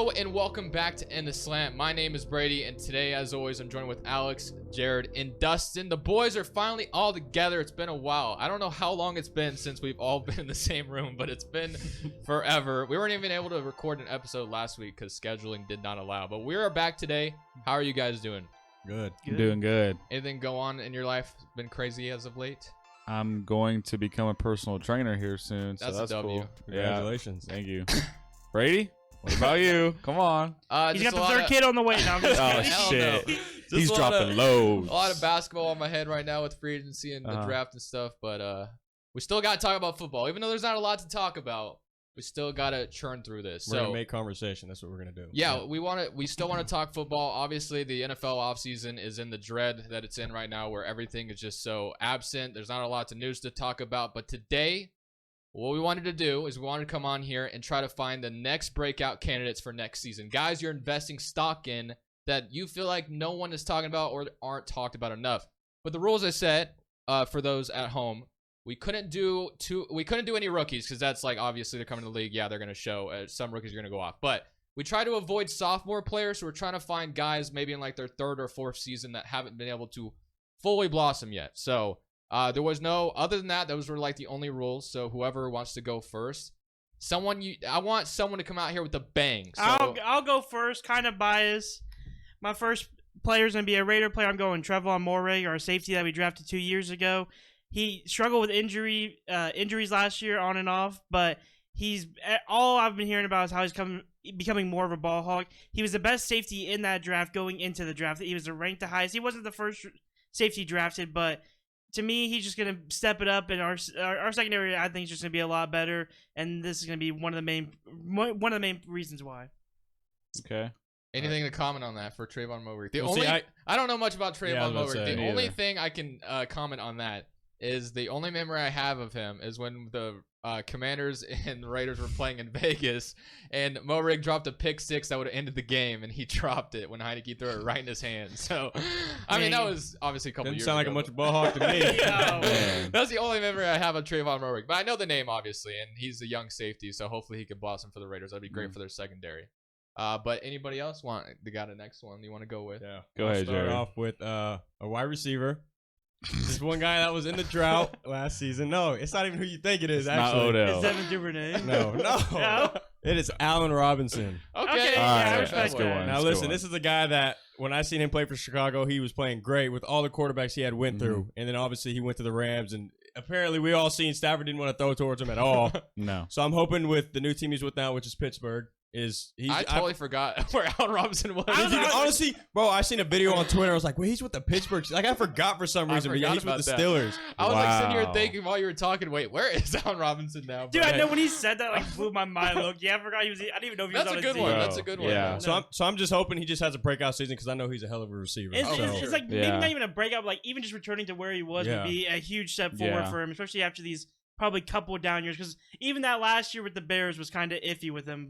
Hello and welcome back to In the Slant. My name is Brady, and today, as always, I'm joined with Alex, Jared, and Dustin. The boys are finally all together. It's been a while. I don't know how long it's been since we've all been in the same room, but it's been forever. We weren't even able to record an episode last week because scheduling did not allow, but we are back today. How are you guys doing? Good. I'm doing good. Anything go on in your life been crazy as of late? I'm going to become a personal trainer here soon, so that's a W. cool. Congratulations. Yeah, thank you. Brady, what about you? Come on. He's got the third kid on the way now. Oh, shit. He's dropping loads. A lot of basketball on my head right now with free agency and the draft and stuff, but we still got to talk about football. Even though there's not a lot to talk about, we still got to churn through this. We're going to make conversation. That's what we're going to do. Yeah, we still want to talk football. Obviously, the NFL offseason is in the dread that it's in right now where everything is just so absent. There's not a lot of news to talk about, but today, what we wanted to do is we wanted to come on here and try to find the next breakout candidates for next season. Guys you're investing stock in that you feel like no one is talking about or aren't talked about enough. But the rules I set for those at home, we couldn't do any rookies because that's like obviously they're coming to the league. Yeah, they're going to show. Some rookies are going to go off. But we try to avoid sophomore players. So we're trying to find guys maybe in like their third or fourth season that haven't been able to fully blossom yet. So there was no, other than that, those were like the only rules. So whoever wants to go first, I want someone to come out here with a bang. So I'll go first, kind of biased. My first player is going to be a Raider player. I'm going Trevon Moehrig, our safety that we drafted 2 years ago. He struggled with injuries last year on and off, but all I've been hearing about is how he's becoming more of a ball hawk. He was the best safety in that draft going into the draft. He was ranked the highest. He wasn't the first safety drafted, but to me, he's just going to step it up, and our secondary, I think, is just going to be a lot better, and this is going to be one of the main reasons why. Okay. Anything to comment on that for Trevon Moehrig? I don't know much about Trevon Moehrig. The only thing I can comment on that is the only memory I have of him is when the Commanders and Raiders were playing in Vegas, and Moehrig dropped a pick six that would have ended the game, and he dropped it when Heineke threw it right in his hand. So, I mean, that was obviously a couple years ago. Sound like a much of ball hawk to me. That's the only memory I have of Trevon Moehrig. But I know the name, obviously, and he's a young safety, so hopefully he could blossom for the Raiders. That'd be great for their secondary. But anybody else got a next one you want to go with? Yeah. Go ahead, Start Jerry. off with a wide receiver. This one guy that was in the drought last season. No, it's not even who you think it is, actually. Not Odell. Is Devin Duvernay? No. It is Allen Robinson. Okay, I respect that's a good that. one. Now, listen, this is a guy that when I seen him play for Chicago, he was playing great with all the quarterbacks he had went through. And then obviously he went to the Rams, and apparently we all seen Stafford didn't want to throw towards him at all. No. So I'm hoping with the new team he's with now, which is Pittsburgh, I totally forgot where Allen Robinson was. Honestly, bro, I seen a video on Twitter. I was like, "Wait, he's with the Pittsburgh." Like, I forgot for some reason, but yeah, he's with the Steelers. I was like sitting here thinking while you were talking, wait, where is Allen Robinson now? Dude, I know when he said that, like, blew my mind. Look, yeah, I forgot he was. I didn't even know if he was on That's a good one. That's a good one. Yeah. So I'm just hoping he just has a breakout season because I know he's a hell of a receiver. It's like maybe not even a breakout, but like even just returning to where he was would be a huge step forward for him, especially after these probably couple down years, because even that last year with the Bears was kind of iffy with him,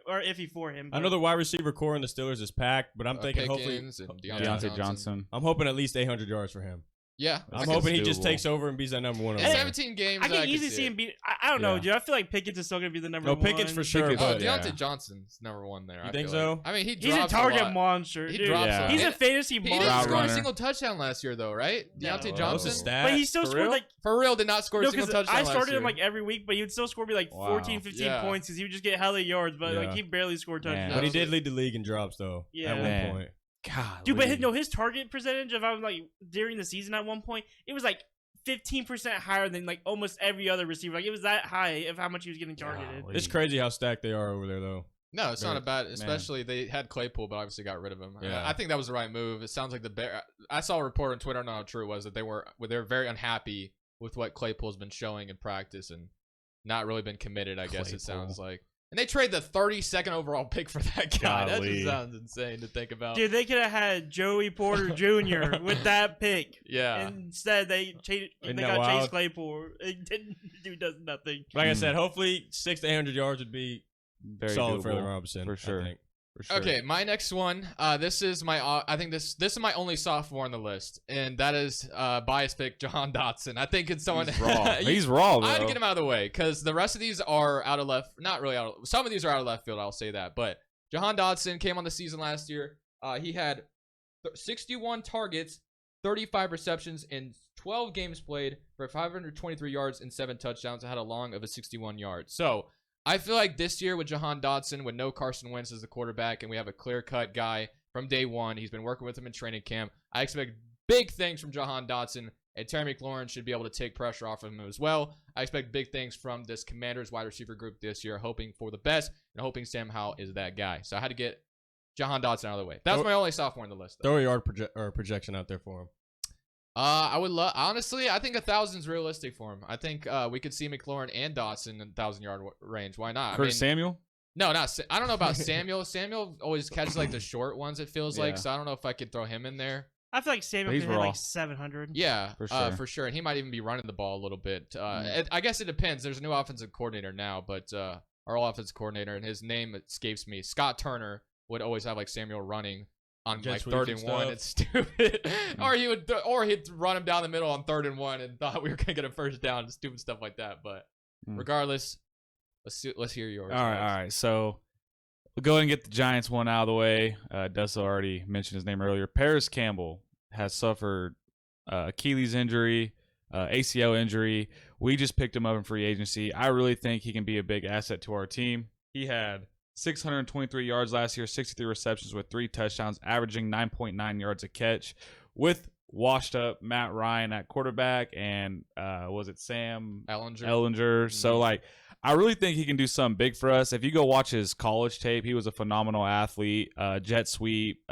or iffy for him. I know the wide receiver core in the Steelers is packed, but I'm thinking Pickens hopefully Deontay Johnson. I'm hoping at least 800 yards for him. Yeah, I'm hoping he just takes over and beats that number one. In 17 games, I can easily see him beat. I don't know, dude. I feel like Pickens is still gonna be the number one. No, Pickens for sure. Deontay Johnson's number one there. You think so? I mean, he's a target monster. He drops. He's a fantasy monster. He didn't score a single touchdown last year, though, right? Deontay Johnson. But he still scored like for real. Did not score a single touchdown. I started him like every week, but he would still score me like 14, 15 points because he would just get hella yards, but like he barely scored touchdowns. But he did lead the league in drops though. At one point. God, dude, but his target percentage of like during the season at one point, it was like 15% higher than like almost every other receiver. Like it was that high of how much he was getting targeted. It's crazy how stacked they are over there, though. No, it's not a bad. Especially they had Claypool, but obviously got rid of him. Yeah. I think that was the right move. It sounds like I saw a report on Twitter. I don't know how true it was that they were very unhappy with what Claypool's been showing in practice and not really been committed. I guess it sounds like. And they trade the 32nd overall pick for that guy. That just sounds insane to think about. Dude, they could have had Joey Porter Jr. with that pick. Yeah. Instead, they got Chase Claypool. Dude does nothing. Like I said, hopefully 600 to 800 yards would be very solid for Allen Robinson. For sure. I think. Sure. Okay, my next one. This is my. I think this is my only sophomore on the list, and that is bias pick John Dotson. I think it's someone. He's raw. He's raw. Bro. I had to get him out of the way because the rest of these are out of left. Not really out of. Some of these are out of left field. I'll say that, but Jahan Dotson came on the season last year. He had 61 targets, 35 receptions in 12 games played for 523 yards and 7 touchdowns. I had a long of a 61 yards. So I feel like this year with Jahan Dotson, with no Carson Wentz as the quarterback, and we have a clear-cut guy from day one. He's been working with him in training camp. I expect big things from Jahan Dotson, and Terry McLaurin should be able to take pressure off of him as well. I expect big things from this Commanders wide receiver group this year, hoping for the best and hoping Sam Howell is that guy. So I had to get Jahan Dotson out of the way. That's my only sophomore on the list, though. Throw a yard projection out there for him. I would love, honestly, I think 1,000 is realistic for him. I think we could see McLaurin and Dotson in 1,000-yard range. Why not? Curtis Samuel? No, I don't know about Samuel. Samuel always catches like the short ones, it feels like. So I don't know if I could throw him in there. I feel like Samuel He's could hit raw. like 700. Yeah, For sure. And he might even be running the ball a little bit. I guess it depends. There's a new offensive coordinator now, but our offensive coordinator, and his name escapes me, Scott Turner, would always have like Samuel running on Jet like sweeps 3rd and and 1. stuff. It's stupid. or he'd run him down the middle on 3rd and 1 and thought we were gonna get a first down, stupid stuff like that. But regardless, let's hear yours. All right. So we'll go ahead and get the Giants one out of the way. Dessa already mentioned his name earlier. Paris Campbell has suffered Achilles injury, ACL injury. We just picked him up in free agency. I really think he can be a big asset to our team. He had 623 yards last year, 63 receptions with 3 touchdowns, averaging 9.9 yards a catch with washed up Matt Ryan at quarterback and was it Sam Ellinger. So like I really think he can do something big for us. If you go watch his college tape, he was a phenomenal athlete, jet sweep.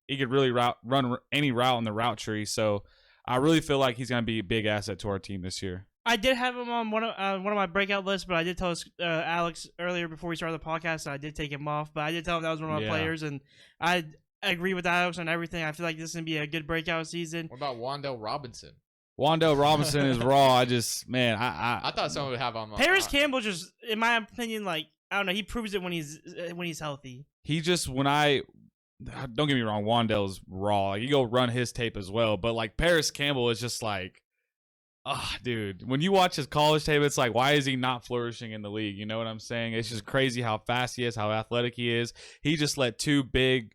He could really run any route in the route tree. So I really feel like he's going to be a big asset to our team this year. I did have him on one of my breakout lists, but I did tell Alex earlier before we started the podcast that I did take him off. But I did tell him that was one of my players, and I agree with Alex on everything. I feel like this is going to be a good breakout season. What about Wan'Dale Robinson? Wan'Dale Robinson is raw. I thought someone would have him on. Paris Campbell just, in my opinion, like, I don't know, he proves it when he's healthy. He just, don't get me wrong, Wan'Dale's raw. Like, you go run his tape as well. But, like, Paris Campbell is just like, dude, when you watch his college tape, it's like, why is he not flourishing in the league? You know what I'm saying? It's just crazy how fast he is, how athletic he is. He just let 2 big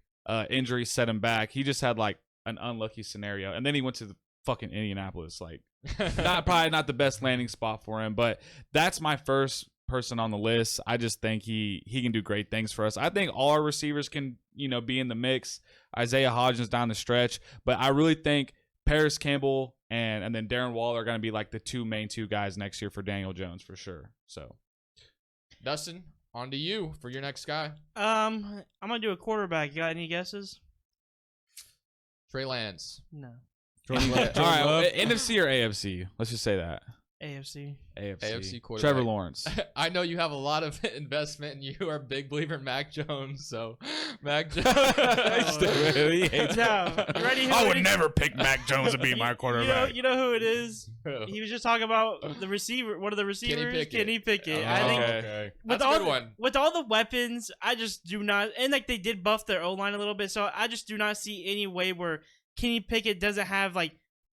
injuries set him back. He just had, like, an unlucky scenario. And then he went to the fucking Indianapolis. Like, probably not the best landing spot for him. But that's my first person on the list. I just think he can do great things for us. I think all our receivers can, be in the mix. Isaiah Hodgins down the stretch. But I really think Paris Campbell and then Darren Waller are going to be like the main two guys next year for Daniel Jones for sure. So, Dustin, on to you for your next guy. I'm gonna do a quarterback. You got any guesses? Trey Lance. No. all right, NFC or AFC? Let's just say that. AFC quarterback. Trevor Lawrence. I know you have a lot of investment, and you are a big believer in Mac Jones. So, Mac Jones. You ready? I would never pick Mac Jones to be my quarterback. You know who it is? He was just talking about the receiver. One of the receivers, Kenny Pickett. I think Okay. That's a good one. With all the weapons, I just do not. And like they did buff their O line a little bit, so I just do not see any way where Kenny Pickett doesn't have like.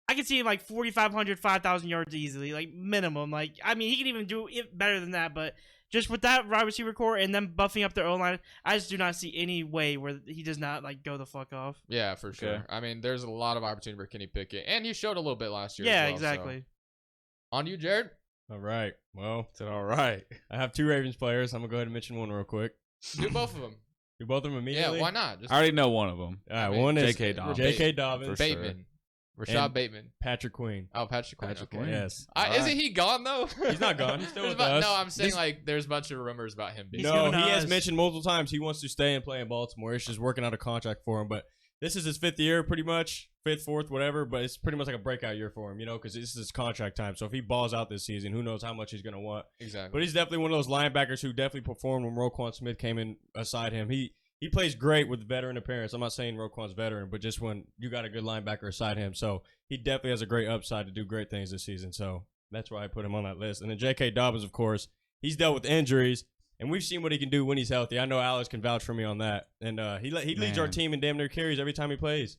I can see him like 4,500, 5,000 yards easily, like minimum. Like, I mean, he can even do it better than that. But just with that wide receiver core and them buffing up their O line, I just do not see any way where he does not like go the fuck off. Yeah, for sure. Okay. I mean, there's a lot of opportunity for Kenny Pickett, and he showed a little bit last year. Yeah, as well, exactly. So. On to you, Jared. All right. Well, It's all right. I have 2 Ravens players. I'm going to go ahead and mention one real quick. Do both of them. Do both of them immediately? Yeah, why not? Just I already know one of them. All right, I mean, one is J.K. Dobbins. J.K. Dobbins. For Bateman. Rashad And- Bateman. Patrick Queen. Oh, Patrick Quinn. Patrick okay. Quinn. Yes. Isn't he gone though? He's not gone. He's still There's with about- us. No, I'm saying This- like there's a bunch of rumors about him being. He's No, giving he has us- mentioned multiple times he wants to stay and play in Baltimore. It's just working out a contract for him. But this is his 5th year, pretty much. 5th, 4th, whatever. But it's pretty much like a breakout year for him, because this is his contract time. So if he balls out this season, who knows how much he's going to want. Exactly. But he's definitely one of those linebackers who definitely performed when Roquan Smith came in aside him. He plays great with veteran appearance. I'm not saying Roquan's veteran, but just when you got a good linebacker aside him. So he definitely has a great upside to do great things this season. So that's why I put him on that list. And then J.K. Dobbins, of course, he's dealt with injuries, and we've seen what he can do when he's healthy. I know Alex can vouch for me on that. And he leads our team in damn near carries every time he plays.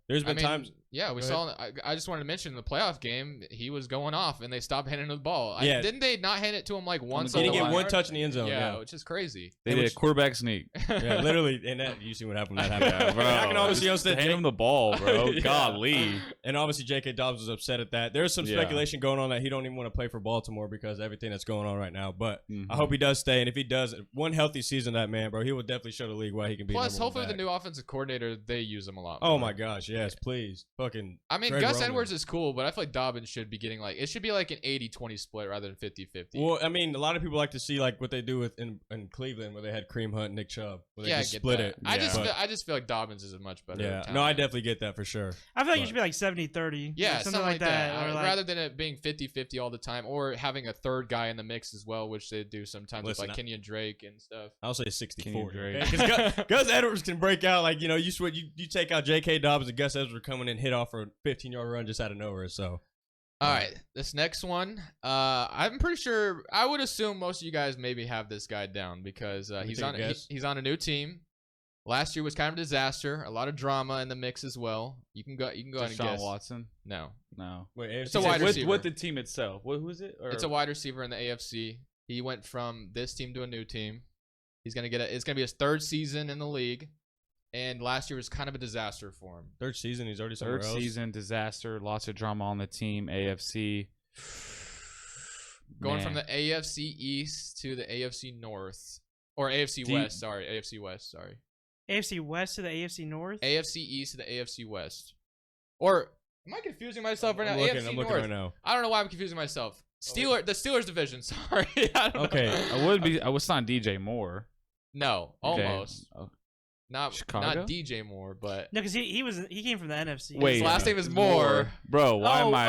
There's been times. Yeah, we Go saw. I just wanted to mention in the playoff game, he was going off, and they stopped handing him the ball. Yeah. Didn't they not hand it to him like once? He on didn't the get line? one touch in the end zone. Yeah, which is crazy. They did a quarterback sneak. Yeah, literally. And that you see what happened when that happened. Yeah, bro. I can obviously understand. Hand him the ball, bro. Yeah. Golly. And obviously, J.K. Dobbs was upset at that. There's some Yeah. speculation going on that he don't even want to play for Baltimore because of everything that's going on right now. But Mhm. I hope he does stay. And if he does, one healthy season, that man, bro, he will definitely show the league why he can be. Plus, number one hopefully, back. the new offensive coordinator, they use him a lot. Oh more. my gosh, yes, please, fucking. I mean, Greg Gus Roman. Edwards is cool, but I feel like Dobbins should be getting it should be like an 80-20 split rather than 50-50. Well, I mean, a lot of people like to see like what they do with in Cleveland where they had Kareem Hunt, and Nick Chubb, where they yeah, I just get split that. it. I Yeah. just feel like Dobbins is a much better. Yeah, talent. no, I definitely get that for sure. I feel like it But- should be like 70-30. Yeah, like something like that. Or like, rather than it being 50-50 all the time, or having a third guy in the mix as well, which they do sometimes Listen, with like Kenyon Drake and stuff. I'll say 60-40. Drake. Because Gus Edwards can break out like you take out J.K. Dobbins and Gus Edwards are coming and hit off for a 15-yard run just out of nowhere. So All right, this next one, I'm pretty sure I would assume most of you guys maybe have this guy down because me he's take a on guess. he's on a new team. Last year was kind of a disaster, a lot of drama in the mix as well. You can go ahead and Deshaun guess. Watson? No, No. wait, It's a wide receiver. With the team itself. Who is it? Or- it's a wide receiver in the AFC. He went from this team to a new team. He's gonna it's gonna be his third season in the league, and last year was kind of a disaster for him. third season, he's already somewhere Third else. season, disaster, lots of drama on the team, AFC. Going Man. from the AFC East to the AFC North, or AFC Do you- West. Sorry, AFC West. Sorry. AFC West to the AFC North. AFC East to the AFC West. Or am I confusing myself right now? I'm looking, AFC I'm looking North. right now. I don't know why I'm confusing myself. The Steelers division. Sorry. I don't Okay. know. I would be. I was not DJ Moore. No, Okay. almost. Oh, Not Chicago? DJ Moore, but No, because he came from the NFC. Wait. his last name is it's Moore. Bro, why Oh, am I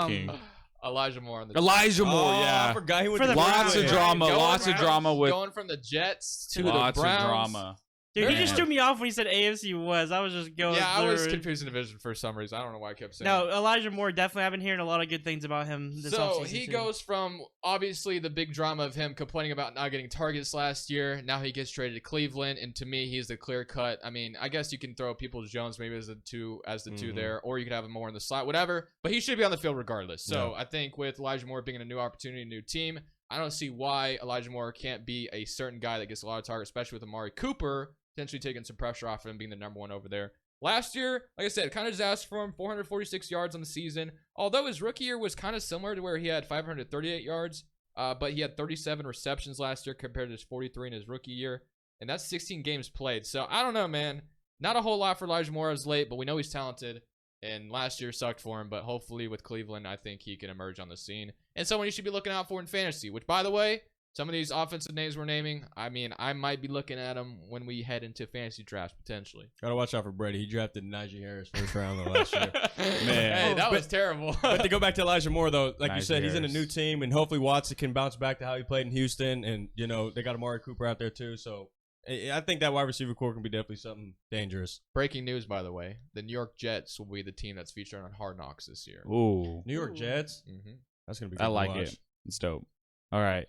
blanking? Elijah Moore on the Elijah Moore, Oh, yeah. I forgot he went For to the Lots of Browns. drama. Going Lots of from- drama with going from the Jets to lots the Browns. of drama. Dude, he Man. just threw me off when he said AFC West. I was just going. Yeah, I was through it. confusing division for some reason. I don't know why I kept saying. No, Elijah Moore definitely. I've been hearing a lot of good things about him this So offseason. he too. goes from obviously the big drama of him complaining about not getting targets last year. Now he gets traded to Cleveland, and to me, he's the clear cut. I mean, I guess you can throw Peoples Jones maybe as the two Mhm. there, or you could have him more in the slot, whatever. But he should be on the field regardless. So I think with Elijah Moore being in a new opportunity, a new team, I don't see why Elijah Moore can't be a certain guy that gets a lot of targets, especially with Amari Cooper potentially taking some pressure off of him being the number one over there. Last year, like I said, kind of disaster for him, 446 yards on the season. Although his rookie year was kind of similar to where he had 538 yards, but he had 37 receptions last year compared to his 43 in his rookie year. And that's 16 games played. So I don't know, man. Not a whole lot for Elijah Moore as late, but we know he's talented. And last year sucked for him, but hopefully with Cleveland, I think he can emerge on the scene. And someone you should be looking out for in fantasy, which, by the way, some of these offensive names we're naming, I mean, I might be looking at them when we head into fantasy drafts, potentially. Gotta watch out for Brady. He drafted Najee Harris first round though last year. Hey, that was terrible. But to go back to Elijah Moore though, like you Najee said, he's in a Harris. new team, and hopefully Watson can bounce back to how he played in Houston, and they got Amari Cooper out there too. So I think that wide receiver core can be definitely something dangerous. Breaking news, by the way. The New York Jets will be the team that's featured on Hard Knocks this year. Ooh, New York Jets. Mm-hmm. That's gonna be. Good I to like watch. it. It's dope. All right.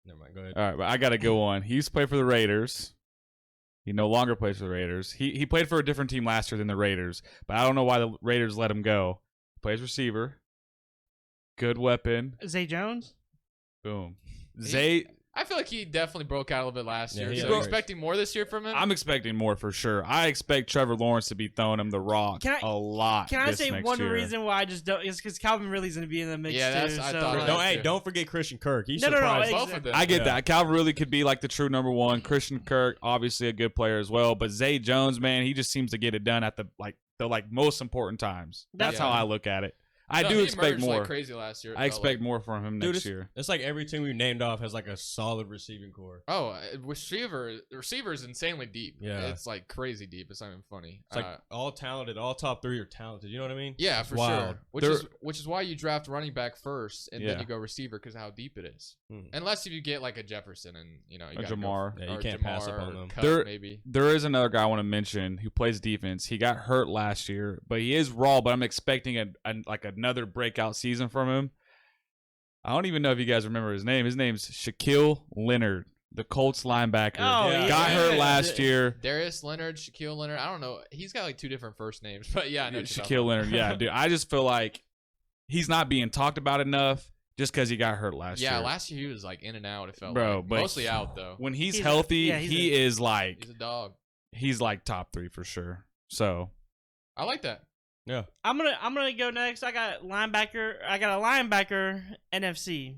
Never mind. Go ahead. All right, but I got to go on. He used to play for the Raiders. He no longer plays for the Raiders. He played for a different team last year than the Raiders, but I don't know why the Raiders let him go. Plays receiver. Good weapon. Zay Jones. Boom. Zay, I feel like he definitely broke out a little bit last Yeah, year. he So had you great. expecting more this year from him? I'm expecting more for sure. I expect Trevor Lawrence to be throwing him the rock Can I- a lot. Can I this say next one year. reason why I just don't? Is because Calvin Ridley's going to be in the mix Yeah, too. that's- I so, thought like, that. Don't, too. don't forget Christian Kirk. He's No, no, no, surprised. Both of them. I get Yeah. that. Calvin really could be like the true number one. Christian Kirk, obviously a good player as well. But Zay Jones, man, he just seems to get it done at the most important times. That's how Yeah. I look at it. I No, do he expect emerged more. like crazy last year. it I felt expect like. more from him Dude, next year. It's like every team we named off has like a solid receiving core. Oh, the receiver is insanely deep. Yeah. It's like crazy deep. It's not even funny. It's like all talented. All top three are talented. You know what I mean? Yeah, It's for wild. sure. Which is why you draft running back first and then Yeah. you go receiver because of how deep it is. Mhm. Unless if you get like a Jefferson and you A gotta go Jamar. Yeah, you or can't pass up Jamar on or them. Kupp, There- maybe. There is another guy I want to mention who plays defense. He got hurt last year, but he is raw. But I'm expecting like another breakout season from him. I don't even know if you guys remember his name. His name's Shaquille Leonard. the Colts linebacker. Oh, Yeah. Got hurt last year. Darius Leonard, Shaquille Leonard. I don't know. He's got like 2 different first names, but yeah, I know what you're talking Shaquille about. Leonard. Yeah, dude. I just feel like he's not being talked about enough just because he got hurt last year. Yeah, last year he was like in and out. It felt Bro, like. but Mostly out though. When he's He's- healthy, yeah, he is like He's a dog. he's like top 3 for sure. So I like that. I'm gonna go next. I got a linebacker NFC.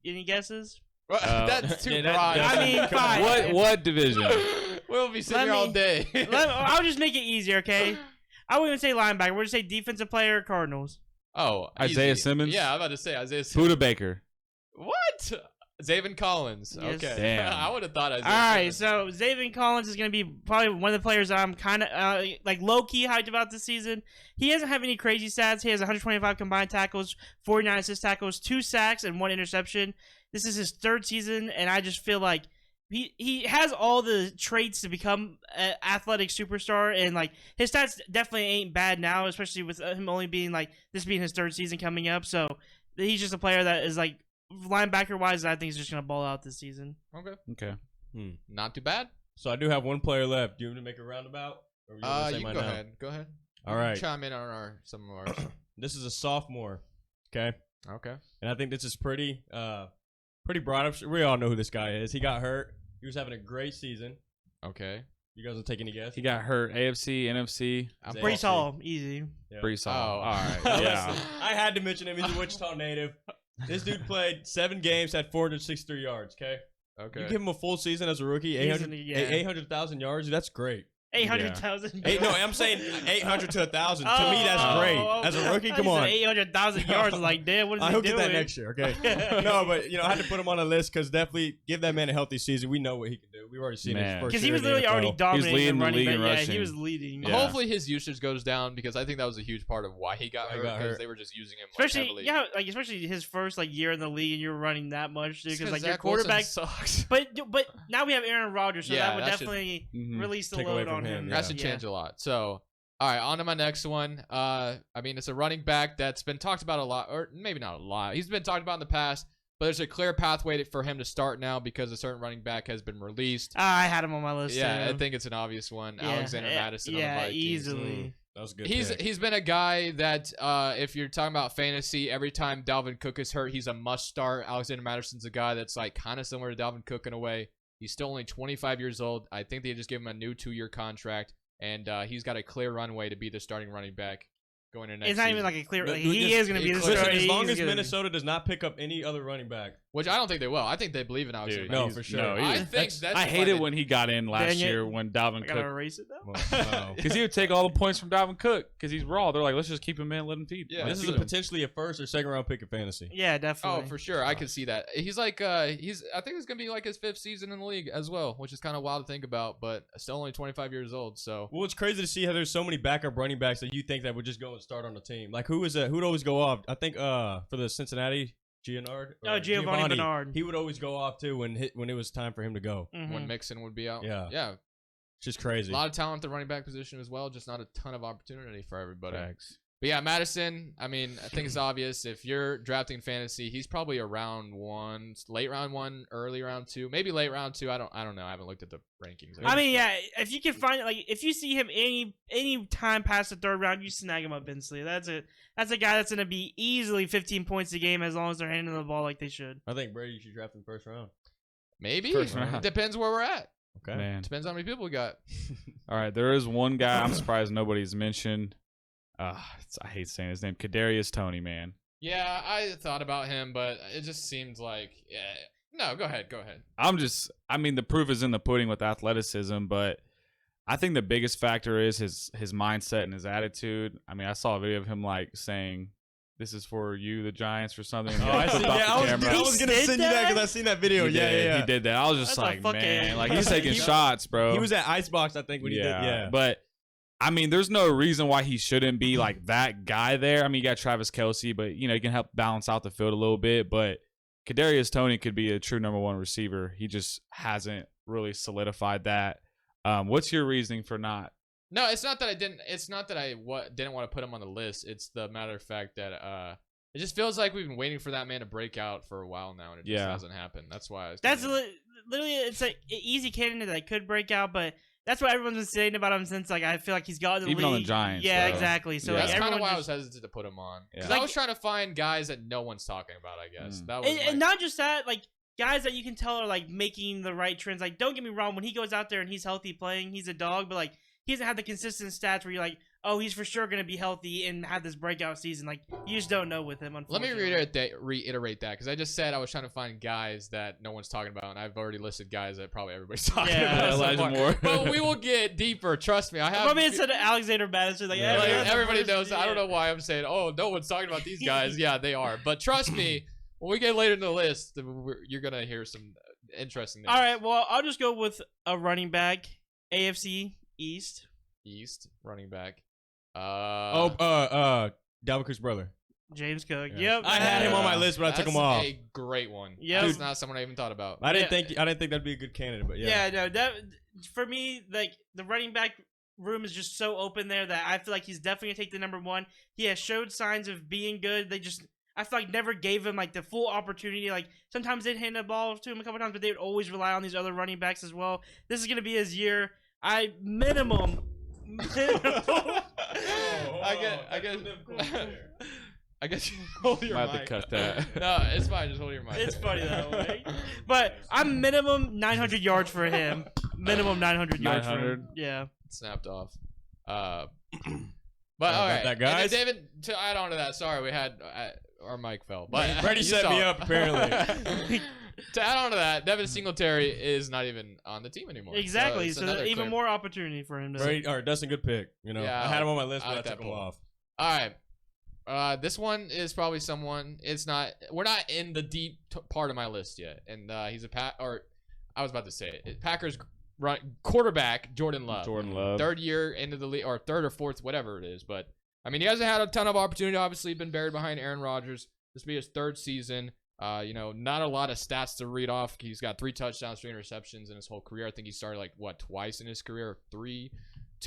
Any guesses? That's too yeah, that- broad. that's- I mean, fine. what division? We'll be sitting Let here all me- day. I'll just make it easier, okay? I wouldn't even say linebacker. We're gonna say defensive player, Cardinals. Oh, Isaiah easy. Simmons? Yeah, I'm about to say Isaiah Simmons. Buda Baker. What? Zaven Collins. Yes. Okay. Damn. I would have thought Isaiah All right, Simmons. so Zaven Collins is going to be probably one of the players that I'm kind of like low-key hyped about this season. He doesn't have any crazy stats. He has 125 combined tackles, 49 assist tackles, 2 sacks, and 1 interception. This is his 3rd season, and I just feel like he has all the traits to become an athletic superstar, and like his stats definitely ain't bad now, especially with him only being like this being his 3rd season coming up. So he's just a player that is like linebacker wise, I think he's just gonna ball out this season. Okay. Okay. Not too bad. So I do have one player left. Do you want me to make a roundabout? Or you want me to say You mine go now? ahead. Go ahead. All right. Chime in on some of ours. This is a sophomore. Okay. Okay. And I think this is pretty broad. We all know who this guy is. He got hurt. He was having a great season. Okay. You guys will take any guess? He got hurt. AFC, NFC. I'm Zay. Brees AFC. Hall, easy. Yeah. Brees Oh, Hall. all right. Yeah. I had to mention him. He's a Wichita native. This dude played 7 games, had 463 yards. Okay. Okay. You give him a full season as a rookie, He's 800 yeah. 800,000 yards. That's great. 800,000. No, I'm saying 800 to 1,000. To me, that's great. As a rookie, come on. 800,000 yards. Like, damn, what is I he hope doing? get that next year, okay? No, but I had to put him on a list because definitely give that man a healthy season. We know what he can do. We've already seen Man. his first Because he year was in the literally already NFL. dominating leading the the running league back. in Yeah, rushing. he was leading. Yeah. Hopefully his usage goes down because I think that was a huge part of why he got Why he hurt got because hurt. they were just using him like, Especially, heavily. especially his first year in the league, and you're running that much, dude. Just Because like your Zach Wilson quarterback. sucks. But now we have Aaron Rodgers, so Yeah, that would that should- definitely Mhm. release the Take away load from on him, him. yeah. That should change a lot. So, all right, on to my next one. I mean, it's a running back that's been talked about a lot, or maybe not a lot. He's been talked about in the past, but there's a clear pathway for him to start now because a certain running back has been released. I had him on my list. Yeah, too. I think it's an obvious one. Yeah, Alexander Madison Yeah, on the Vikings. easily. That was a good. He's pick. he's been a guy that if you're talking about fantasy, every time Dalvin Cook is hurt, he's a must start. Alexander Madison's a guy that's like kind of similar to Dalvin Cook in a way. He's still only 25 years old. I think they just gave him a new 2-year contract, and he's got a clear runway to be the starting running back going into next It's not season. even like a clear. No, Like, dude, he just- is going to be it the clear- Listen, starter. as long He's as gonna be- Minnesota does not pick up any other running back, Which I don't think they will. I think they believe in Alexander Dude, no, Madison. for sure. No, he I was- think that's I if hated did- when he got in last Dang it. year when Dalvin I gotta Cook, erase it though. Wow. because he would take all the points from Dalvin Cook because he's raw. They're like, let's just keep him in, let him feed. Yeah, This is feed a him. potentially a first or second round pick in fantasy. Yeah, definitely. Oh, for sure. I could see that. He's like I think it's gonna be like his 5th season in the league as well, which is kind of wild to think about, but still only 25 years old. So Well, it's crazy to see how there's so many backup running backs that you think that would just go and start on the team. Like who is that? Who'd always go off? I think for the Cincinnati, Giovanni Bernard. He would always go off too when it was time for him to go. Mhm. when Mixon would be out, Yeah. yeah, It's just crazy. a lot of talent at the running back position as well, just not a ton of opportunity for everybody. Facts. But yeah, Madison, I mean, I think it's obvious. If you're drafting fantasy, he's probably a round 1, late round 1, early round 2, maybe late round 2. I don't know. I haven't looked at the rankings. I mean, yeah. If you can find if you see him any time past the 3rd round, you snag him up instantly. That's a guy that's gonna be easily 15 points a game as long as they're handling the ball like they should. I think Brady should draft in the first round. maybe. First round. Depends where we're at. Okay. Man. Depends how many people we got. All right, there is one guy I'm surprised nobody's mentioned. I hate saying his name. Kadarius Toney, man. Yeah, I thought about him, but it just seemed like, yeah. No, go ahead. I mean, the proof is in the pudding with athleticism, but I think the biggest factor is his mindset and his attitude. I mean, I saw a video of him like saying, "This is for you, the Giants," or something. Oh, I see. Flipped off Yeah, the I was camera. gonna He send you did that that? because I seen that video. He Yeah, did, yeah. He did that. I was just That's a like, fucking- man, like he's taking He- shots, bro. He was at Icebox, I think, when he did. Yeah. But I mean, there's no reason why he shouldn't be like that guy there. I mean, you got Travis Kelce, but you can help balance out the field a little bit. But Kadarius Toney could be a true number 1 receiver. He just hasn't really solidified that. What's your reasoning for not? No, it's not that I didn't. It's not that I didn't want to put him on the list. It's the matter of fact that It just feels like we've been waiting for that man to break out for a while now, and it just hasn't happened. That's why. That's literally it's like an easy candidate that could break out, but that's what everyone's been saying about him since I feel like he's got in the Even league. on the Giants, Yeah, bro. exactly. So Yeah. like that's kind of everyone why I just, was hesitant to put him on. Because Yeah. I was trying to find guys that no one's talking about. I guess that was and not just that, like guys that you can tell are like making the right trends. Like, don't get me wrong, when he goes out there and he's healthy playing, he's a dog, but like he doesn't have the consistent stats where you're like, oh, he's for sure gonna be healthy and have this breakout season. Like you just don't know with him. Let me reiterate that because I just said I was trying to find guys that no one's talking about, and I've already listed guys that probably everybody's talking about. So Elijah far. Moore. But we will get deeper. Trust me. I have. Probably instead of Alexander Madison, like, Like, that's the everybody first- knows. I don't know why I'm saying, oh, no one's talking about these guys. Yeah, they are. But trust me, when we get later in the list, you're gonna hear some interesting names. All right, well, I'll just go with a running back, AFC East. East running back. Dalvin Cook's brother. James Cook. Yeah. Yep. I had him on my list, but I took him off. That's a great one. Yeah. That's not someone I even thought about. I didn't think that'd be a good candidate, but Yeah, no, that for me, like the running back room is just so open there that I feel like he's definitely gonna take the number one. He has showed signs of being good. They just I feel like never gave him like the full opportunity. Like sometimes they'd hand the ball to him a couple times, but they would always rely on these other running backs as well. This is gonna be his year. Minimum. I guess you hold your Might have mic. to cut that. No, it's fine. Just hold your mic. It's funny that way. But I'm minimum 900 yards for him. Minimum 900 yards for him. 900? Yeah. Snapped off. But all about right, that, guys? And then David, to add on to that, sorry, we had our mic fell, but Brady you set saw me it. up, apparently. To add on to that, Devin Singletary is not even on the team anymore. Exactly. it's So, another even clear- more opportunity for him to. Brady, or Dustin, good pick. You know, Yeah, I had him on my list, I but I like took that him pull. off. All right. This one is probably someone. It's not. We're not in the deep part of my list yet, and he's a I was about to say it. Packers quarterback Jordan Love. Jordan Love. Third year into the league, or third or fourth, whatever it is. But I mean, he hasn't had a ton of opportunity. Obviously, been buried behind Aaron Rodgers. This will be his third season. Not a lot of stats to read off. He's got 3 touchdowns, 3 interceptions in his whole career. I think he started twice in his career, 2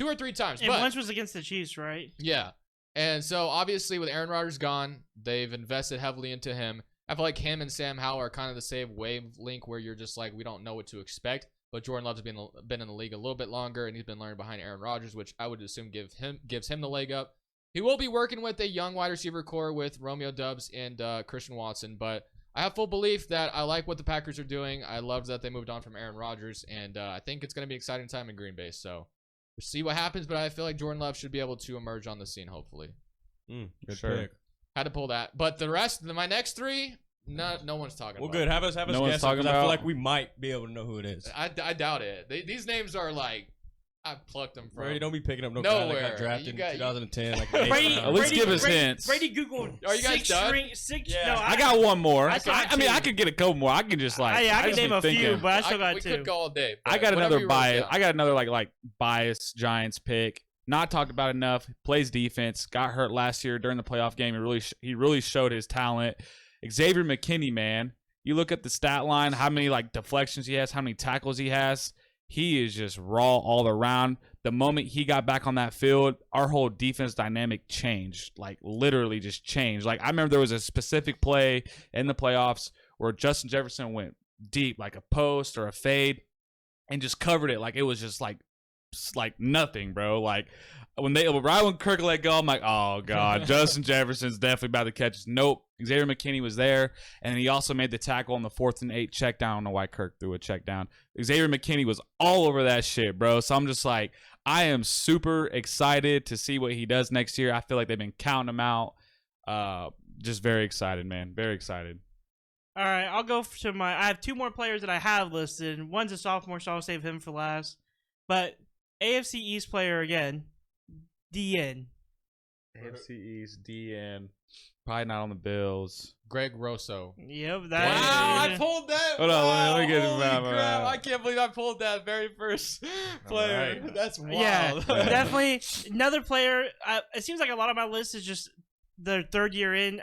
or 3 times. And but once was against the Chiefs, right? yeah. And so obviously with Aaron Rodgers gone, they've invested heavily into him. I feel like him and Sam Howell are kind of the same wavelength where you're just like, we don't know what to expect. But Jordan Love's been in the league a little bit longer, and he's been learning behind Aaron Rodgers, which I would assume gives him the leg up. He will be working with a young wide receiver core with Romeo Doubs and Christian Watson, but I have full belief that I like what the Packers are doing. I loved that they moved on from Aaron Rodgers, and I think it's going to be an exciting time in Green Bay. So we'll see what happens, but I feel like Jordan Love should be able to emerge on the scene, hopefully. Good Sure. pick. Had to pull that. But the rest, my next 3, no one's talking Well, about. good. Have us No one's guess, talking 'cause I feel about- like we might be able to know who it is. I doubt it. These names are like, I plucked them from. Brady, don't be picking up no guy that Nowhere. got drafted You got- in 2010. Like Brady, At least give us hints. Brady Googled. Are you guys done? Six. Yeah. No, I got one more. I got I mean, two. I could get a couple more. I can just I can just name be a few, thinking. but I still got we 2. could go all day. I but got whatever another you wrote bias. down. I got another like bias Giants pick. Not talked about enough. Plays defense. Got hurt last year during the playoff game. He really showed his talent. Xavier McKinney, man. You look at the stat line, how many deflections he has, how many tackles he has. He is just raw all around. The moment he got back on that field, our whole defense dynamic changed. Literally just changed. I remember there was a specific play in the playoffs where Justin Jefferson went deep, like a post or a fade, and just covered it. It was just like nothing, bro. When Kirk let go, I'm like, oh god, Justin Jefferson's definitely about to catch us. Nope. Xavier McKinney was there, and he also made the tackle on the 4th and 8 check down. I don't know why Kirk threw a check down. Xavier McKinney was all over that shit, bro. So I'm just like, I am super excited to see what he does next year. I feel like they've been counting him out. Just very excited, man. Very excited. All right, I'll go to I have 2 more players that I have listed. One's a sophomore, so I'll save him for last. But AFC East player again, DN. AFC East, DN. Probably not on the Bills. Greg Rosso. Yep, Wow, that. I pulled that. Hold on, let me get Holy my- crap. I can't believe I pulled that very first player. right. That's wild. Yeah, definitely another player. It seems like a lot of my list is just their 3rd year in.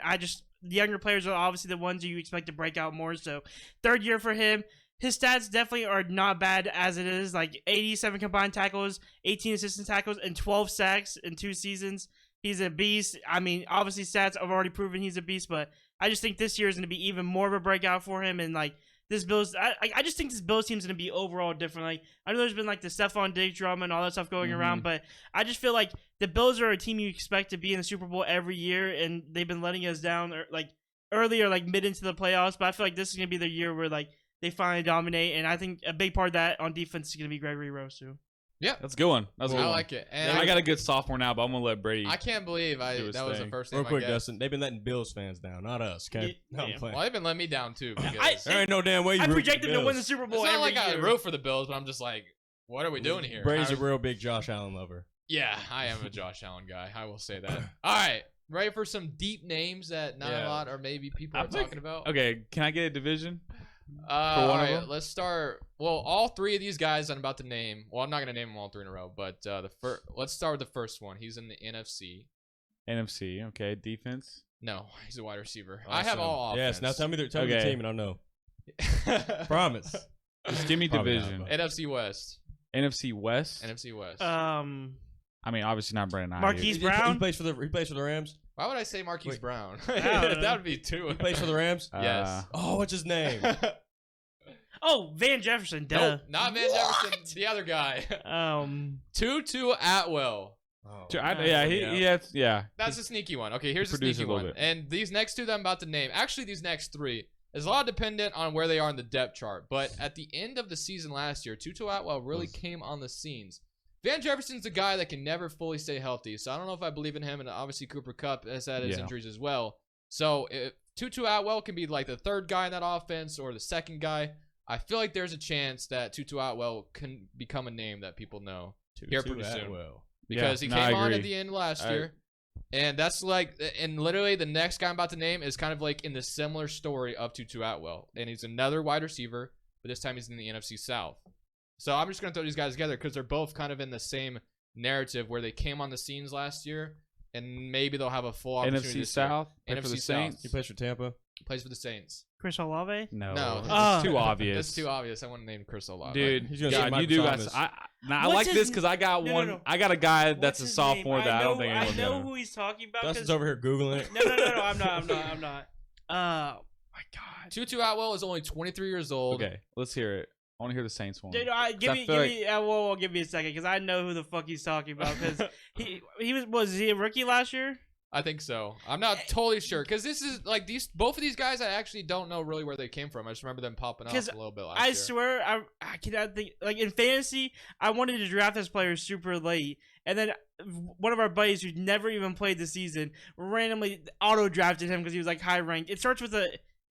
The younger players are obviously the ones you expect to break out more. So 3rd year for him. His stats definitely are not bad as it is. 87 combined tackles, 18 assistant tackles, and 12 sacks in 2 seasons. He's a beast. I mean, obviously stats have already proven he's a beast, but I just think this year is going to be even more of a breakout for him. And like this Bills, I just think this Bills team is going to be overall different. Like I know there's been like the Stephon Diggs drama and all that stuff going around, but I just feel like the Bills are a team you expect to be in the Super Bowl every year, and they've been letting us down like early or like mid into the playoffs. But I feel like this is going to be the year where like they finally dominate, and I think a big part of that on defense is going to be Gregory Rose too. Yeah, That's a good one. That's a good I one. like it. And I got a good sophomore now, but I'm gonna let Brady. I can't believe that was the thing. first name Real quick, I guessed. Dustin. They've been letting Bills fans down, not us. Okay, Yeah. no, I'm playing. Well, they've been letting me down too. Because There ain't no damn way you I root for projected the them to win the Bills. Super it's Bowl not every like I year. root for the Bills, but I'm just like, what are we doing here? Brady's a How- real big Josh Allen lover. Yeah, I am a Josh Allen guy. I will say that. All right, ready for some deep names that not a lot or maybe people are talking about? Okay, can I get a division? All one of right, them? let's start. Well, all three of these guys I'm about to name. Well, I'm not gonna name them all three in a row, but let's start with the first one. He's in the NFC. NFC. Okay, defense. No, he's a wide receiver. I have Awesome. all offense. Yes, now tell me the team and I'll know. Promise. Just give me Probably division. not, but- NFC West. NFC West. NFC West. I mean, obviously not Brandon Ayuk. Marquise He Brown. plays for the Rams. Why would I say Marquise Wait. Brown? I don't know. That would be two. He plays for the Rams. Yes. Oh, what's his name? Oh, Van Jefferson. Duh. Nope, not Van Jefferson. The other guy. Tutu Atwell. Oh. Yeah. That's a sneaky one. Okay, here's a Produce sneaky a little one. bit. And these next two that I'm about to name, actually these next three, is a lot dependent on where they are in the depth chart. But at the end of the season last year, Tutu Atwell really came on the scenes. Van Jefferson's a guy that can never fully stay healthy, so I don't know if I believe in him. And obviously Cooper Kupp has had his injuries as well. So if Tutu Atwell can be like the third guy in that offense or the second guy, I feel like there's a chance that Tutu Atwell can become a name that people know here pretty soon. Because he came on at the end last year. And that's like, and literally the next guy I'm about to name is kind of like in the similar story of Tutu Atwell. And he's another wide receiver, but this time he's in the NFC South. So I'm just going to throw these guys together because they're both kind of in the same narrative where they came on the scenes last year. And maybe they'll have a full opportunity NFC this year. South. Play for NFC the South. Saints. He plays for Tampa. Plays for the Saints. Chris Olave. No, No. it's too obvious. That's too obvious. I want to name Chris Olave. Dude, He's gonna say God, you Michael do Thomas. guys. I What's like his this because I got no, one. no. I got a guy that's What's a his sophomore name? that I don't know- think anyone's I know gonna. who he's talking about. Dustin's 'cause- over here Googling it. No, I'm not. My God. Tutu Atwell is only 23 years old. Okay, let's hear it. I want to hear the Saints one. Dude, feel like- give me a second because I know who the fuck he's talking about because he was he a rookie last year? I think so. I'm not totally sure because this is like both of these guys. I actually don't know really where they came from. I just remember them popping up a little bit last year. I swear, I cannot think. Like in fantasy, I wanted to draft this player super late, and then one of our buddies who never even played the season randomly auto drafted him because he was like high ranked. It starts with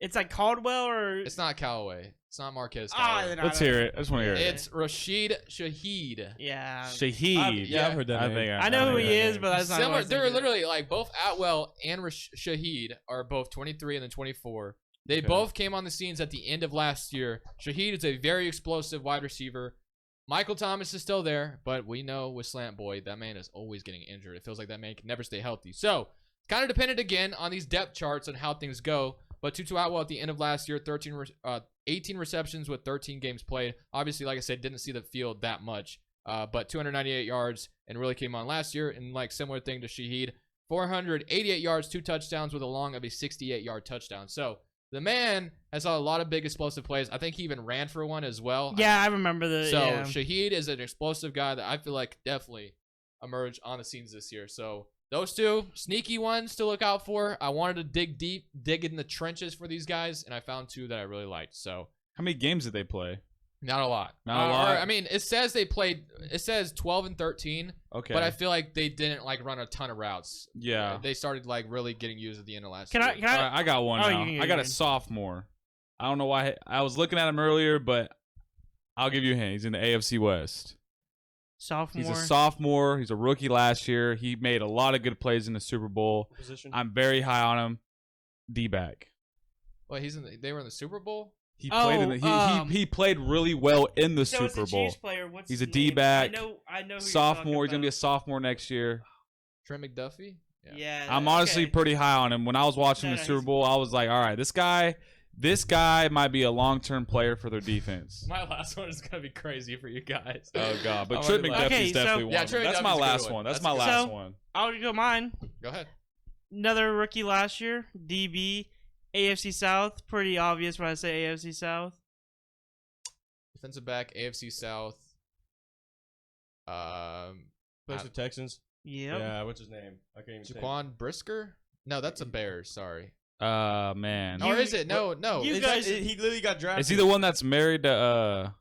it's like Caldwell or It's not Callaway. It's not Marquez Ah, Callaway. then Let's hear it. I just want to hear it. It's Rashid Shaheed. yeah. Shaheed. Yeah, I've heard that. I name. think I know who heard he that is, name. but that's not. Similar, what they're literally like both Atwell and Shaheed are both 23 and then 24. They Okay. both came on the scenes at the end of last year. Shaheed is a very explosive wide receiver. Michael Thomas is still there, but we know with Slant Boy, that man is always getting injured. It feels like that man can never stay healthy. So, kind of dependent again on these depth charts and how things go. But Tutu Atwell at the end of last year, 18 receptions with 13 games played. Obviously, like I said, didn't see the field that much. But 298 yards and really came on last year. And like similar thing to Shaheed, 488 yards, 2 touchdowns with a long of a 68-yard touchdown. So the man has a lot of big explosive plays. I think he even ran for one as well. Yeah, I remember the. So yeah. Shaheed is an explosive guy that I feel like definitely emerged on the scenes this year. So those two sneaky ones to look out for. I wanted to dig deep, dig in the trenches for these guys, and I found two that I really liked. So How many games did they play? not a lot. Not a lot? I mean, it says they played. It says 12 and 13, Okay. but I feel like they didn't like run a ton of routes. Yeah. They started like really getting used at the end of last Can year. I? Can All I? right, I got one Oh, now. you I got can. a sophomore. I don't know why. I was looking at him earlier, but I'll give you a hint. He's in the AFC West. Sophomore. He's a sophomore. He's a rookie last year. He made a lot of good plays in the Super Bowl. Position. I'm very high on him. D-back. Well, they were in the Super Bowl. He played in the, he played really well in the So it's Super the Bowl. Chiefs player. What's He's his a name? D-back. I know. Who Sophomore. He's You're gonna be a sophomore next year. Trent McDuffie. Yeah. I'm honestly pretty high on him. When I was watching No, the no, Super he's- Bowl, I was like, all right, this guy This guy might be a long-term player for their defense. My last one is gonna be crazy for you guys. Oh God, but I'm Trent gonna be McDuffie's like- Okay, definitely so- one. Yeah, Trent That's my McDuffie's a good last one. one. That's That's my a good last one. one. I'll go mine. Go ahead. Another rookie last year, DB, AFC South. Pretty obvious when I say AFC South. Defensive back, AFC South. Plays the Texans. Yep. Yeah, what's his name? I can't even say. Jaquan Brisker? No, that's a Bears. Sorry. Man. Or is it? No. You He guys- literally got drafted. Is he the one that's married to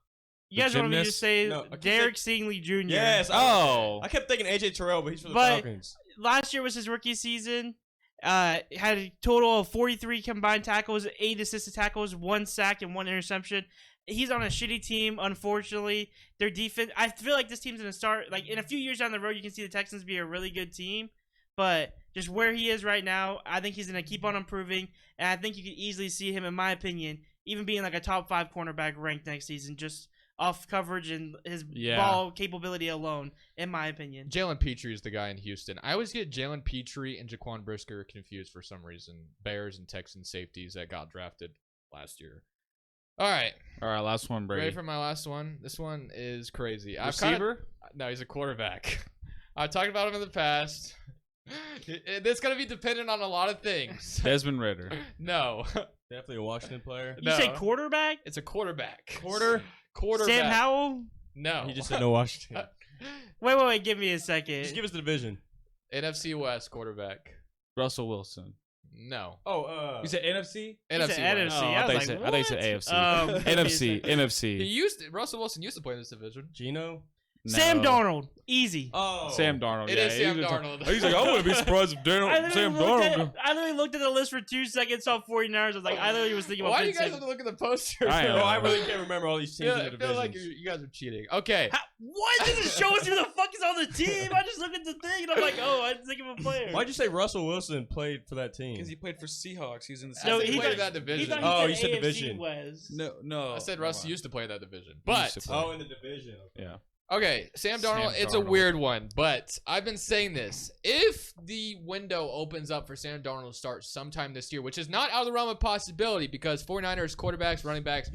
You guys want me to gymnast? say No, I keep Derek Stingley Jr.? Yes. Oh. I kept thinking AJ Terrell, but he's for the But- Falcons. Last year was his rookie season. Had a total of 43 combined tackles, 8 assisted tackles, 1 sack, and 1 interception. He's on a shitty team, unfortunately. Their defense, I feel like this team's going to start, like, in a few years down the road, you can see the Texans be a really good team. But just where he is right now, I think he's going to keep on improving. And I think you could easily see him, in my opinion, even being like a top 5 cornerback ranked next season, just off coverage and his ball capability alone, in my opinion. Jalen Petrie is the guy in Houston. I always get Jalen Petrie and Jaquan Brisker confused for some reason. Bears and Texans safeties that got drafted last year. All right. last one, Brady. Ready for my last one? This one is crazy. Receiver? No, he's a quarterback. I've talked about him in the past. It's going to be dependent on a lot of things. Desmond Ritter. No. Definitely a Washington player. You No. say quarterback? It's a quarterback. Quarterback. Quarterback. Sam Howell? No. He just said no Washington. Wait, give me a second. Just give us the division. NFC West quarterback. Russell Wilson. No. Oh, You said NFC? He said NFC West. NFC. Oh, I was I like, thought you said what? AFC. Give me a NFC. second. NFC. Russell Wilson used to play in this division. Gino. Sam No. Darnold. Easy. Oh, Sam Darnold. It yeah, is Sam he's a- Darnold. He's like, I wouldn't be surprised if Sam Darnold. I literally looked at the list for 2 seconds, saw 49ers. I was like, I literally was thinking about Why do you guys Vincent. have to look at the poster? I Bro, know. I really can't remember all these teams Yeah, in the I feel like divisions. you guys are cheating. Okay. What? Did it show us who the fuck is on the team? I just looked at the thing and I'm like, oh, I didn't think of a player. Why'd you say Russell Wilson played for that team? Because he played for Seahawks. He's in the No, I said he he played in thought- that He division. thought Oh, he you said said division. AFC West. no. I said Russ used to play in that division. He used But to play. Oh, in the division. Okay. Yeah. okay, Sam Sam Darnold, it's a Darnold. weird one, but I've been saying this. If the window opens up for Sam Darnold to start sometime this year, which is not out of the realm of possibility because 49ers quarterbacks, running backs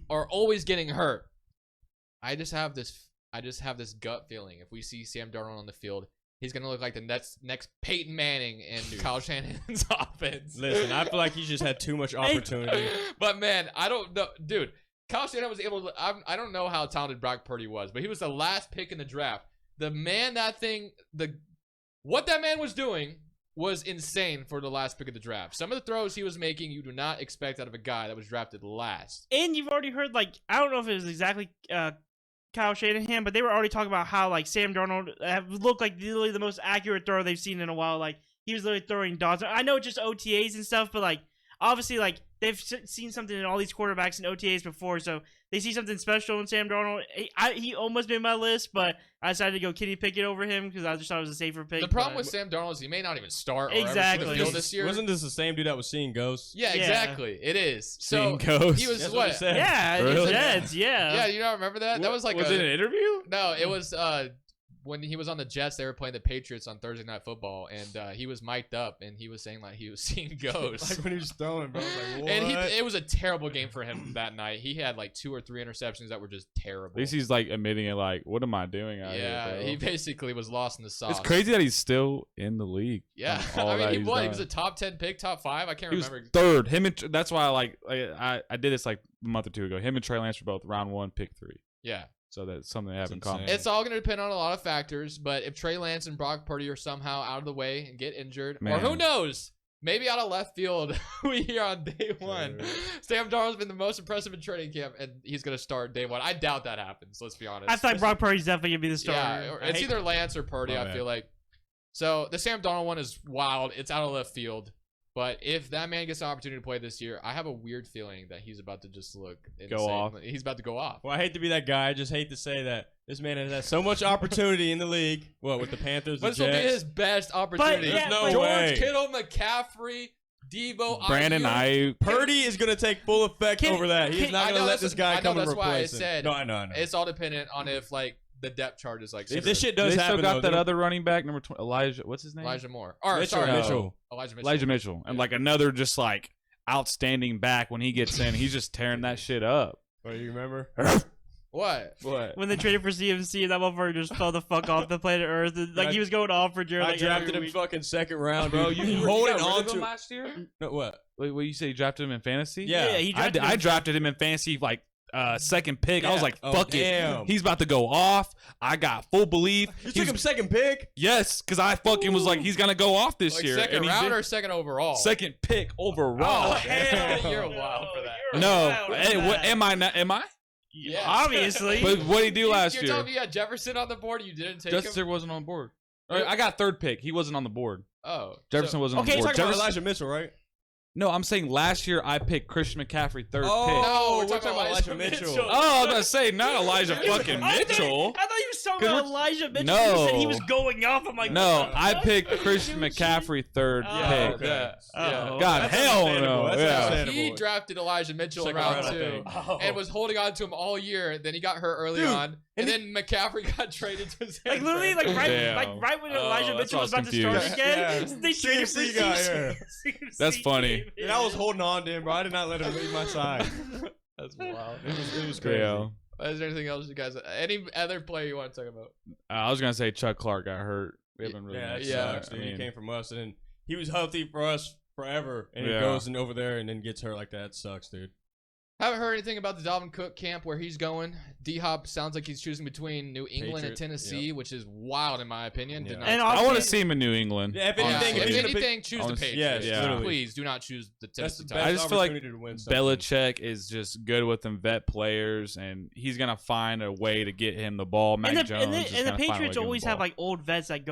are always getting hurt. I just have this gut feeling if we see Sam Darnold on the field, he's going to look like the next Peyton Manning in Kyle Shanahan's offense. Listen, I feel like he just had too much opportunity. But man, I don't know, dude. Kyle Shanahan was able to. I don't know how talented Brock Purdy was, but he was the last pick in the draft. The man, what that man was doing was insane for the last pick of the draft. Some of the throws he was making, you do not expect out of a guy that was drafted last. And you've already heard, like, I don't know if it was exactly Kyle Shanahan, but they were already talking about how, like, Sam Darnold looked like literally the most accurate thrower they've seen in a while. Like, he was literally throwing dots. I know it's just OTAs and stuff, but, like, obviously, like, they've seen something in all these quarterbacks and OTAs before, so they see something special in Sam Darnold. He almost made my list, but I decided to go Kenny Pickett over him because I just thought it was a safer pick. The problem but- with Sam Darnold is he may not even start or Exactly. ever see the field this year. Wasn't this the same dude that was seeing ghosts? Yeah, Yeah. exactly. It is. So Seeing ghosts. he was That's what? what he said. Yeah, Really? it's Jets, yeah. Yeah, you don't remember that? That was like was it an interview? No, it was when he was on the Jets. They were playing the Patriots on Thursday Night Football, and he was mic'd up, and he was saying like he was seeing ghosts. Like when he was throwing, bro. I was like, what? And it was a terrible game for him that night. He had like 2 or 3 interceptions that were just terrible. At least he's like admitting it. Like, what am I doing out yeah, here, bro? he basically was lost in the sauce. It's crazy that he's still in the league. Yeah, from all I mean that he he's was. He done. was a top 10 pick, top 5. I can't He was remember. third. Him and that's why I did this like a month or 2 ago. Him and Trey Lance were both round 1, pick 3. Yeah, So that's something they have in common. insane. it's all going to depend on a lot of factors. But if Trey Lance and Brock Purdy are somehow out of the way and get injured, or who Man. knows, maybe out of left field, we hear on day 1, Dude. Sam Darnold's been the most impressive in training camp, and he's going to start day 1. I doubt that happens. Let's be honest. I feel like Brock Purdy's definitely going to be the starter. Yeah, or I it's hate- either Lance or Purdy. My I bad. feel like. So the Sam Darnold one is wild. It's out of left field. But if that man gets an opportunity to play this year, I have a weird feeling that he's about to just look insane. off. He's about to go off. Well, I hate to be that guy. I just hate to say that this man has had so much opportunity in the league. What, with the Panthers, But the this will be Jets? his best opportunity. yeah, no George way. Kittle, McCaffrey, Devo, Brandon Ayuk. Ayuk. Purdy is going to take full effect Can- over that. He's can- not I going to know let that's this what- guy I know come and that's why I replace him. said- No, I know. It's all dependent on if like the depth chart is like. If this shit They does still happen, got though, that they'll- other running back, number 20, Elijah. What's his name? Elijah Moore. Or Mitchell, sorry, Mitchell. Elijah Mitchell. Elijah Mitchell. And Yeah. like another just like outstanding back when he gets in. He's just tearing that shit up. What do you remember? What? What? When they traded for CMC, that motherfucker just fell the fuck off the planet Earth. And, like, he was going off for Jared. I Like, drafted every him week. fucking second round, Bro, dude. you holding got rid on of him to last year? No, what? Wait, what you say? You drafted him in fantasy? Yeah. he I drafted him. drafted him in fantasy like second pick. I was like, Oh, fuck damn. it. He's about to go off. I got full belief. You took him second pick? Yes, because I fucking was like, he's gonna go off this Like year. second and he round did. or second overall? Second pick overall. Oh, hell You're no. wild for that. You're No, wild hey, for what that. am I? Not, am I? Yes. Obviously. But what did he do last You're year? telling me you had Jefferson on the board and you didn't take him? Jefferson wasn't on board. I got third pick. He wasn't on the board. Oh. Jefferson wasn't on Okay, the you're board. talking about Jefferson- Elijah Mitchell, right? No, I'm saying last year I picked Christian McCaffrey third pick. No, we're talking about Elijah Mitchell. Oh, I was about to say not Elijah fucking Mitchell. I thought he was talking 'Cause about Elijah Mitchell. No. You said he was going off. I'm like, No, what the I fuck? picked Christian Dude, McCaffrey third Oh, pick. okay. Yeah. Oh. God, That's hell understandable. no. That's Yeah. understandable. He drafted Elijah Mitchell in Second round round, I 2 think. Oh. and was holding on to him all year. Then he got hurt early Dude, on, and then McCaffrey got traded to San Like literally, like Damn. right when Elijah Oh, that's Mitchell why was I about was to start confused. again, Yeah. they traded for CMC got CMC. That's funny. And I was holding on to him, bro. I did not let him leave my side. That's wild. It was crazy. Yeah. Is there anything else you guys? Any other player you want to talk about? I was gonna say Chuck Clark got hurt. We haven't really. Yeah, that mentioned Yeah, sucks, that. dude. I He mean, came from us, and then he was healthy for us forever, and Yeah. he goes and over there and then gets hurt like that. It sucks, dude. Haven't heard anything about the Dalvin Cook camp where he's going. D Hop sounds like he's choosing between New England and Patriots, Tennessee, which is wild in my opinion. Did Yeah. not And I want obviously- to see him in New England. Yeah, if Yeah, anything, if if he's gonna anything, choose the honestly, Patriots. yes, literally. Please do not choose the That's Tennessee the Titans. I best just feel like opportunity to win something. Belichick is just good with them vet players, and he's gonna find a way to get him the ball. Mac And the, Jones and the, is and the gonna find a way to Patriots get him always the have ball. like old vets that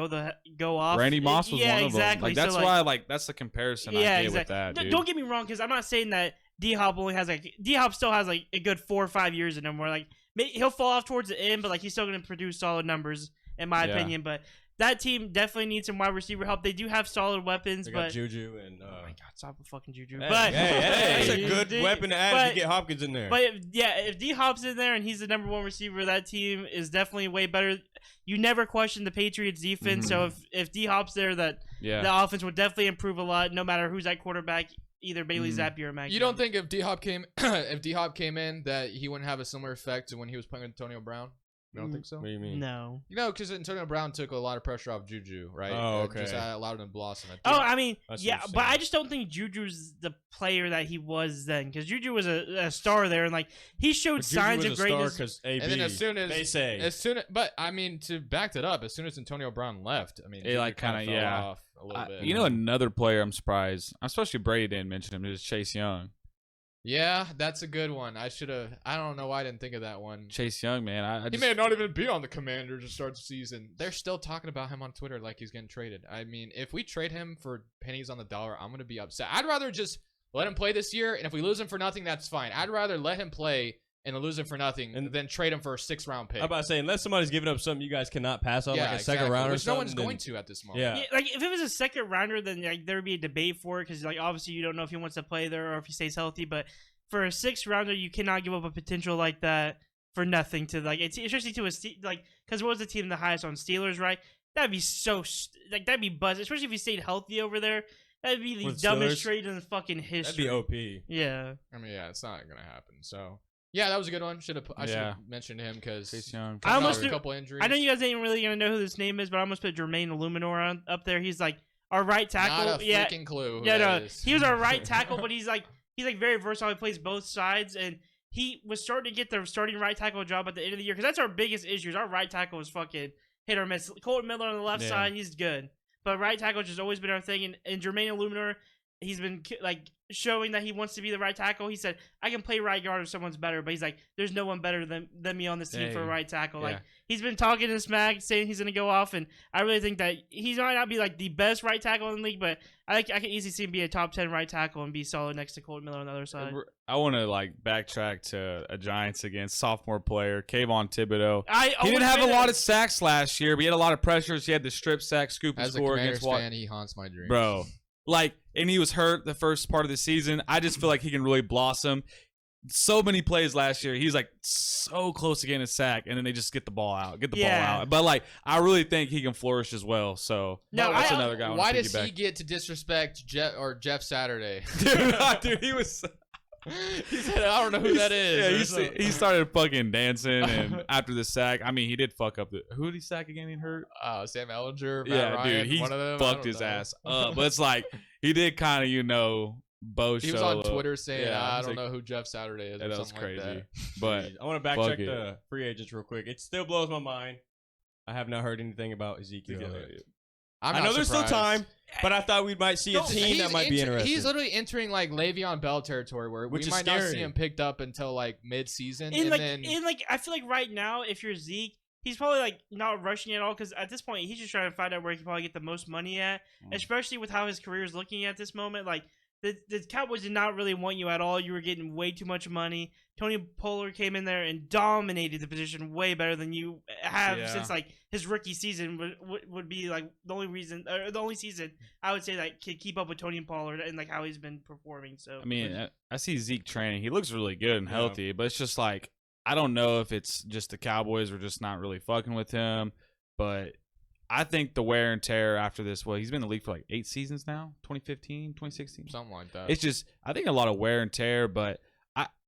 go off. Randy Moss was yeah, one of exactly. them. Like that's so, why, like that's the comparison I yeah, get exactly. with that, dude. Don't get me wrong, because I'm not saying that D Hop only has like D Hop still has like a good 4 or 5 years in him. Where like he'll fall off towards the end, but like he's still going to produce solid numbers in my Yeah. opinion. But that team definitely needs some wide receiver help. They do have solid weapons, They got but Juju and. oh my god, stop with fucking Juju. Hey, but that's a good Dude, weapon to add but- if you get Hopkins in there. But if D Hop's in there and he's the number one receiver, that team is definitely way better. You never question the Patriots defense. So if D Hop's there, that yeah, the offense would definitely improve a lot, no matter who's at quarterback, either Bailey Zappi or Mac. You don't think if D Hop came in that he wouldn't have a similar effect to when he was playing with Antonio Brown? You don't think so? What do you mean? No. You know, because Antonio Brown took a lot of pressure off Juju, right? Oh, It just okay. allowed him to blossom. Oh, I mean, I see yeah, what you're but I saying. just don't think Juju's the player that he was then, because Juju was a star there, and like he showed But Juju signs was of a star greatness. 'cause AB, and then as soon they say. but I mean, to back that up, as soon as Antonio Brown left, I mean, It, like, kind kinda- of fell yeah. off a little bit. you know, another player I'm surprised, especially Brady didn't mention him, is Chase Young. Yeah, that's a good one. I should have. I don't know why I didn't think of that one. Chase Young, man, I He just, may not even be on the Commanders to start the season. They're still talking about him on Twitter like he's getting traded. I mean, if we trade him for pennies on the dollar, I'm gonna be upset. I'd rather just let him play this year, and if we lose him for nothing, that's fine. I'd rather let him play and lose him for nothing And- than trade him for a 6th-round pick. I'm about to say, unless somebody's giving up something you guys cannot pass on, like a second exactly. round or Which no something. one's then- going to at this moment. Yeah. Yeah, like if it was a second rounder, then like there would be a debate for it, because like obviously you don't know if he wants to play there or if he stays healthy. But for a 6th rounder, you cannot give up a potential like that for nothing. To like, it's especially to like, because what was the team the highest on? Steelers, right? That'd be like that'd be buzz, especially if he stayed healthy over there. That'd be the With dumbest Steelers? trade in the fucking That'd history. be OP. Yeah. I mean, yeah, it's not gonna happen. So, yeah, that was a good one. I should have mentioned him because Chase Young. I almost a knew- couple injuries. I know you guys ain't really gonna know who this name is, but I almost put Jermaine Illuminor up there. He's like our right tackle. Not a Yeah, freaking clue. Who yeah, that no, is. he was our right tackle, but he's like very versatile. He plays both sides, and he was starting to get the starting right tackle job at the end of the year, because that's our biggest issue. Our right tackle is fucking hit or miss. Colton Miller on the left Yeah. side, he's good, but right tackle has just always been our thing. And Jermaine Illuminor, he's been like showing that he wants to be the right tackle. He said, "I can play right guard if someone's better," but he's like, "There's no one better than me on this team for a Dang. right tackle." Like Yeah. he's been talking to Smack, saying he's gonna go off, and I really think that he might not be like the best right tackle in the league, but I can easily see him be a top 10 right tackle and be solid next to Colton Miller on the other side. I want to like backtrack to a Giants against sophomore player Kayvon Thibodeau. I He didn't have a admit lot it. of sacks last year, but he had a lot of pressures. He had the strip sack, scoop and As a score Commanders against fan, he haunts my dreams. bro. Like, and he was hurt the first part of the season. I just feel like he can really blossom. so many plays last year. He's like so close to getting a sack, and then they just get the ball out. Yeah. Ball out. But like, I really think he can flourish as well. So No, that's I- another guy. I wanna Why does piggyback. he get to disrespect Jeff Saturday? Dude, he was. He said, I don't know who that is. Yeah, he started fucking dancing, and after the sack, I mean, he did fuck up. Who did he sack again? He hurt. Sam Ellinger, Matt Yeah, Ryan, dude, he one of them. I fucked don't his know. ass up. But it's like he did kind of, boast. He was on Twitter saying, Yeah, I he's don't like- know who Jeff Saturday is. Yeah, or that was something like crazy. that. But I want to fuck backcheck it. the free agents real quick. It still blows my mind. I have not heard anything about Ezekiel Elliott. I'm I not know there's still surprised. time, but I thought we might see a No, team that might be interested. He's literally entering like Le'Veon Bell territory where Which we is might not see scary. him picked up until like mid-season. In and like, then I feel like right now, if you're Zeke, he's probably like not rushing at all because at this point he's just trying to find out where he can probably get the most money at, especially with how his career is looking at this moment. Like the Cowboys did not really want you at all. You were getting way too much money. Tony Pollard came in there and dominated the position way better than you have Yeah. since like his rookie season would be like the only reason or the only season I would say that could keep up with Tony Pollard and like how he's been performing. So I mean, I see Zeke training. He looks really good and Yeah. healthy, but it's just like I don't know if it's just the Cowboys were just not really fucking with him. But I think the wear and tear after this, well, he's been in the league for like 8 seasons now, 2015, 2016. something like that. It's just I think a lot of wear and tear, but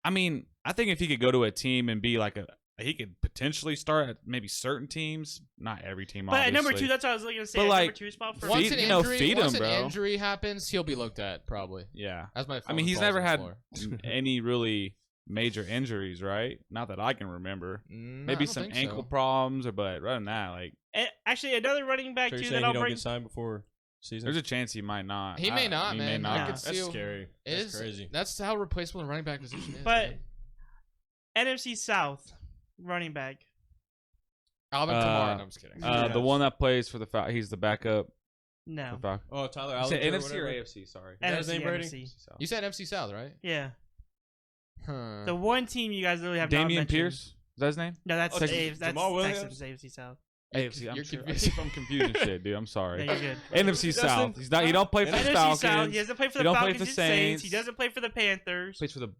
I mean, I think if he could go to a team and be like he could potentially start at maybe certain teams, not every team. but at number obviously. 2, that's what I was going to say. But, At like, number 2 spot for once feed- an you know, injury, feed once him, an bro. injury happens, he'll be looked at probably. Yeah. As my I mean, he's never had any really major injuries, right? Not that I can remember. Maybe some ankle problems, but rather than that, like Actually, another running back So you're too saying that he I'll don't bring. get signed before season? there's a chance he might not. He may not, he man. May I not. could see- That's scary. That's crazy. That's how replaceable the running back position is. But man. NFC South running back. Alvin Kamara. No, I'm just kidding. The one that plays for the he's the backup. No. For Falcons. Oh, Tyler You Allen. said NFC or AFC? Sorry. Is that his NFC, name, Brady? NFC. You said NFC South, right? Yeah. Huh. The one team you guys really have not Damian mentioned. Pierce. Is that his name? No, that's Oh, Texans. That's Jamal Williams? Texans AFC South. AFC. I'm you're sure. I confused. keep on confusing shit, dude. I'm sorry. Yeah, you're good. NFC Justin, South. He's not. He don't play for the NFC Falcons. South. He doesn't play for He the don't play Falcons for the and Saints. He Saints. doesn't play for the Panthers. Plays for the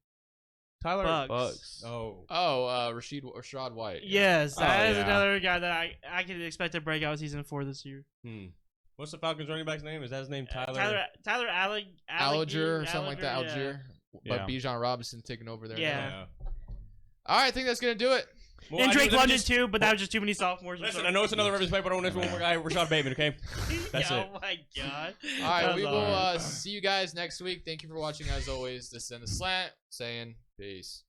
Tyler Bucks. Oh. Rashad White. Yes, that is yeah. another guy that I can expect a breakout season for this year. What's the Falcons running back's name? Is that his name? Tyler Allinger or something like that. yeah. Algier. Yeah. But Bijan Robinson taking over there. Yeah. now. All right, I think that's gonna do it. Well, And I Drake know London just- too, but that was just too many sophomores. Listen, I know it's another Ravens play, but I want to one more guy, Rashad Bateman. Okay. That's it. Oh my god. All right, That we was will awesome. see you guys next week. Thank you for watching as always. This is In the Slant saying peace.